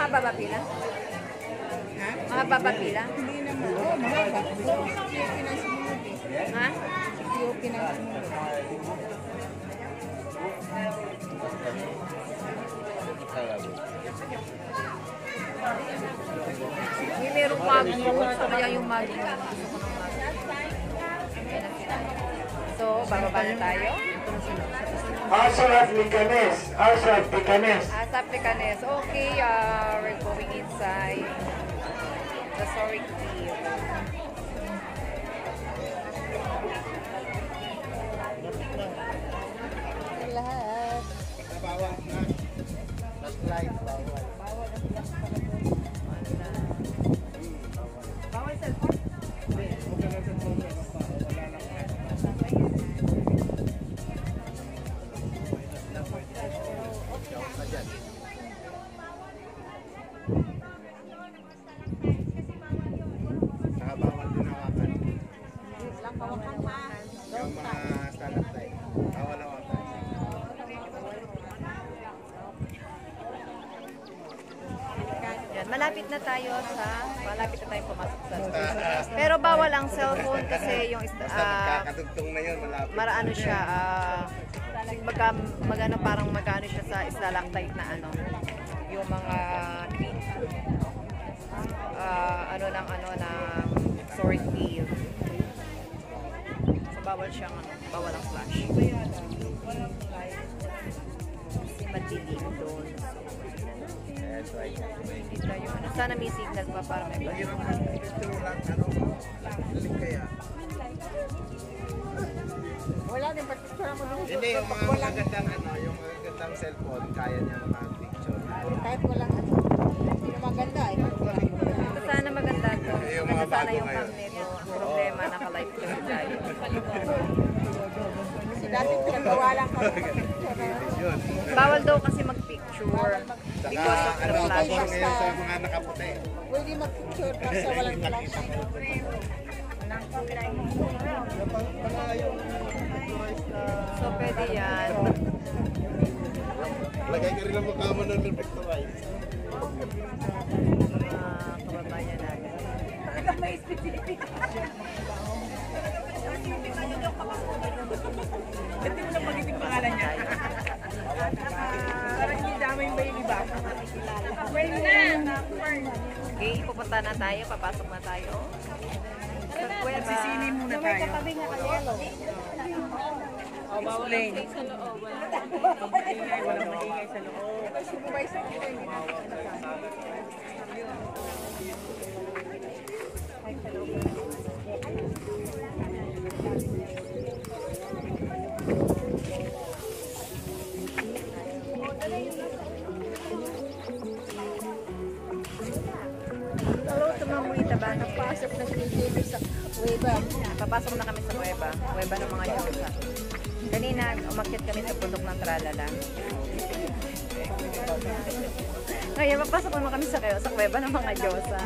mahaba ba pila? Ha? Mahaba ba pila? Hindi naman. Oo, mahaba. Siyoki na sumunod eh. Ha? Siyoki na sumunod. May merong maging. Gusto ko yung maging. So, bababa na tayo. Asa Africanes. Asa Africanes. Asa Africanes. Okay, we're going inside the Soreq Cave. Lahat. Bawal na. Flashlight, bawal. Bawal cellphone? Hindi, huwag ka lang sa phone. Wala lang. Saka bawal din hawakan. Yung mga stalactite. Bawal hawakan. Yan, malapit na tayo pumasok sa pero bawal ang cellphone kasi yung Kakadugtong na yun, malapit. maraano siya magano parang magano siya sa stalactite na ano yung mga ano ng Soreq Cave. So bawal siyang bawal ang flash. Kasi madilim doon. That's right. Hindi tayo sana may signal pa para may Mahirap na ito lang, lalim kaya. Wala din, pagpicture mo doon. Hindi, yung mga magagandang yung magagandang cellphone, kaya niya mag-picture. Kahit walang ano. Hindi na maganda eh. sana maganda to. Yung mga Sana bago yung ngayon. cam nito. Ang problema naka-live kasi tayo. Kasi dati pinagawa lang kami pagpicture na yun. Yun. Bawal daw kasi mag-picture Saka, because of the flash. bawal ngayon sa mga nakaputi. Pwede mag-picture kasi walang flash. So pwede yan. Lagay ka rin ang mukha mo ng reflectorize. Kababayan natin. Hindi mo lang magiting pangalan niya. Parang hindi damay ba yung iba? Okay, pupunta na tayo. Papasok na tayo. Sa kuweba. Sisinin muna tayo. Explain. Walang magingay sa loob. Hello, tumamuita ba? Napasok na si sa weba. Papasok na kami sa kuweba. Kuweba ng mga Diyosa. Kanina, umakyat kami sa bundok ng Tralala. Ngayon, papasok naman kami sa kuweba ng mga Diyosa.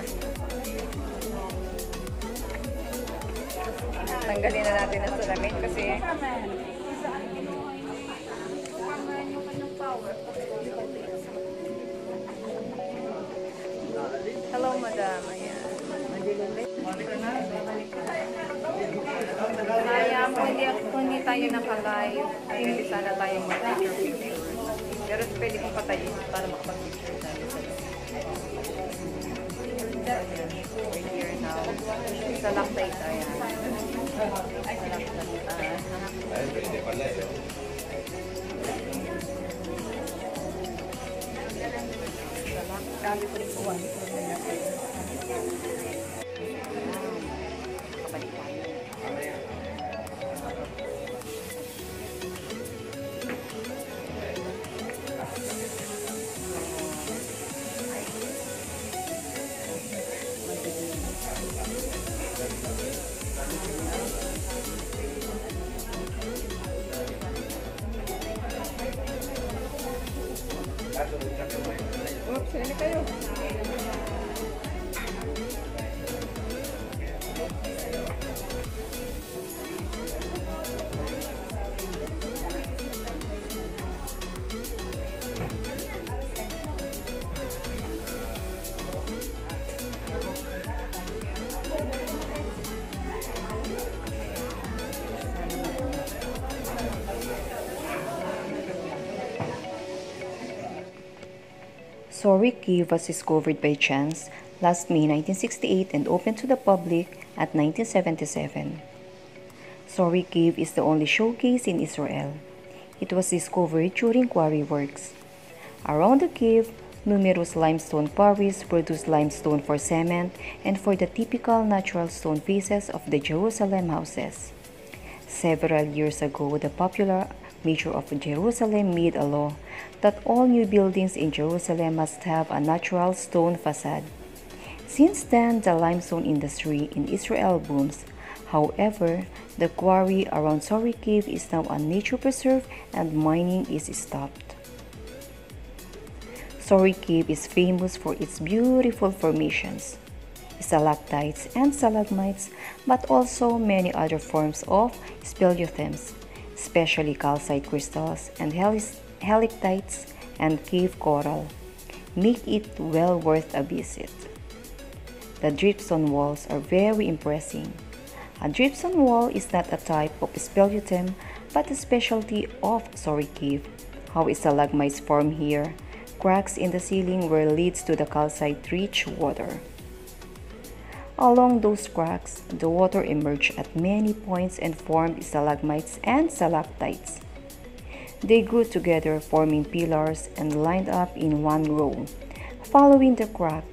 Tanggalin na natin ang salamin kasi hello, madam. Ayan. Sayang, kung hindi tayo nakalive, pwede sana tayong mag-picture. Pero pwede kong patayin para makapag-picture tayo. We're here now. Stalactite, ayan. Stalactite. Ay, pwede pala eh. Dami ko rin kuha. Kapalik tayo. Oops, sali kayo. Soreq Cave was discovered by chance last May 1968 and opened to the public at 1977. Soreq Cave is the only showcase in Israel. It was discovered during quarry works. Around the cave, numerous limestone quarries produce limestone for cement and for the typical natural stone faces of the Jerusalem houses. Several years ago, the popular mayor of Jerusalem made a law that all new buildings in Jerusalem must have a natural stone facade. Since then, the limestone industry in Israel booms. However, the quarry around Soreq Cave is now a nature preserve and mining is stopped. Soreq Cave is famous for its beautiful formations, stalactites and stalagmites, but also many other forms of speleothems, especially calcite crystals and helictites and cave coral, make it well worth a visit. The dripstone walls are very impressive. A dripstone wall is not a type of speleothem, but a specialty of Soreq Cave. How stalagmites form here, cracks in the ceiling where leads to the calcite-rich water. Along those cracks, the water emerged at many points and formed stalagmites and stalactites. They grew together, forming pillars and lined up in one row. Following the crack,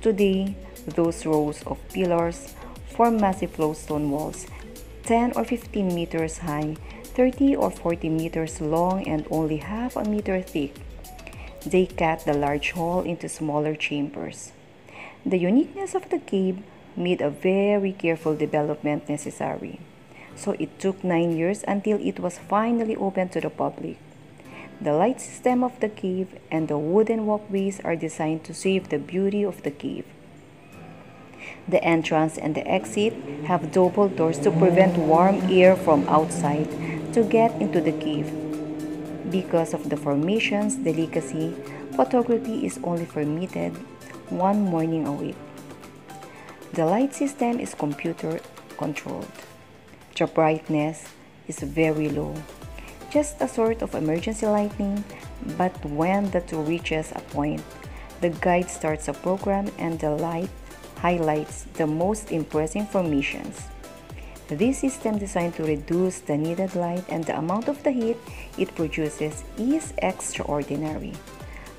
today, those rows of pillars form massive flowstone walls, 10 or 15 meters high, 30 or 40 meters long, and only half a meter thick. They cut the large hall into smaller chambers. The uniqueness of the cave made a very careful development necessary, so it took 9 years until it was finally opened to the public. The light system of the cave and the wooden walkways are designed to save the beauty of the cave. The entrance and the exit have double doors to prevent warm air from outside to get into the cave. Because of the formation's delicacy, photography is only permitted one morning a week. The light system is computer controlled. The brightness is very low, just a sort of emergency lighting, but when the tool reaches a point, the guide starts a program and the light highlights the most impressive formations. This system designed to reduce the needed light and the amount of the heat it produces is extraordinary.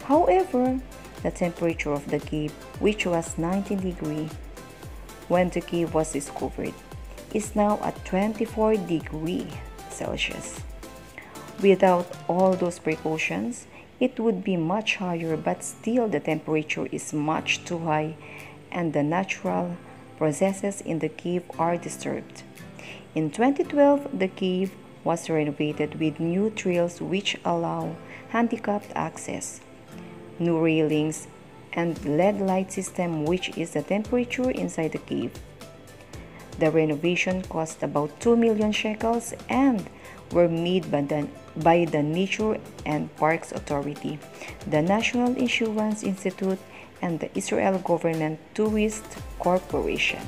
However, the temperature of the cave, which was 19 degrees when the cave was discovered, is now at 24 degrees Celsius. Without all those precautions, it would be much higher, but still the temperature is much too high and the natural processes in the cave are disturbed. In 2012, the cave was renovated with new trails which allow handicapped access, new railings, and LED light system which is the temperature inside the cave. The renovation cost about 2 million shekels and were made by the Nature and Parks Authority, the National Insurance Institute, and the Israel Government Tourist Corporation.